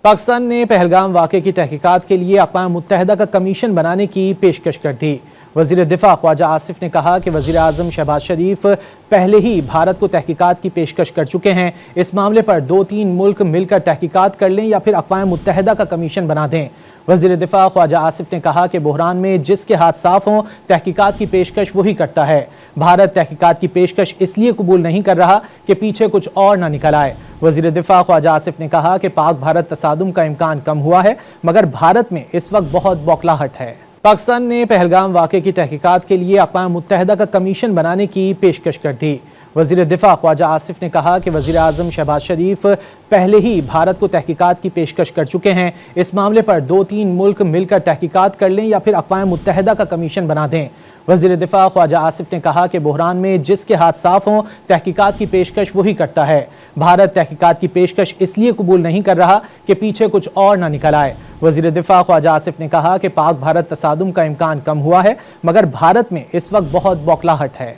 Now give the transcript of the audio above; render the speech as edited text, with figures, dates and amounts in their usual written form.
पाकिस्तान ने पहलगाम वाक़े की तहकीकात के लिए अक़वाम मुत्तहिदा का कमीशन बनाने की पेशकश कर दी। वज़ीर दिफ़ा ख्वाजा आसिफ ने कहा कि वज़ीर आज़म शहबाज शरीफ पहले ही भारत को तहकीकात की पेशकश कर चुके हैं। इस मामले पर 2-3 मुल्क मिलकर तहकीकात कर लें या फिर अक़वाम मुत्तहिदा का कमीशन बना दें। वज़ीर दिफ़ा ख्वाजा आसिफ ने कहा कि बहरान में जिसके हाथ साफ हों तहकीकात की पेशकश वही करता है। भारत तहकीकात की पेशकश इसलिए कबूल नहीं कर रहा कि पीछे कुछ और ना निकल आए। वज़ीर दिफ़ा ख्वाजा आसिफ ने कहा कि पाक भारत तसादुम का इम्कान कम हुआ है, मगर भारत में इस वक्त बहुत बौखलाहट है। पाकिस्तान ने पहलगाम वाक़े की तहकीकात के लिए अक़वाम मुत्तहिदा का कमीशन बनाने की पेशकश कर दी। वज़ीर दिफ़ा ख्वाजा आसिफ ने कहा कि वज़ीर आज़म शहबाज शरीफ पहले ही भारत को तहकीकात की पेशकश कर चुके हैं। इस मामले पर 2-3 मुल्क मिलकर तहकीकात कर लें या फिर अक़वाम मुत्तहिदा का कमीशन बना दें। वज़ीर दिफ़ा ख्वाजा आसिफ ने कहा कि बहरान में जिसके हाथ साफ हों तहकीकात की पेशकश वही करता है। भारत तहकीकात की पेशकश इसलिए कबूल नहीं कर रहा कि पीछे कुछ और ना निकल आए। वज़ीर दिफ़ा ख्वाजा आसिफ ने कहा कि पाक भारत तसादुम का इम्कान कम हुआ है, मगर भारत में इस वक्त बहुत बौखलाहट है।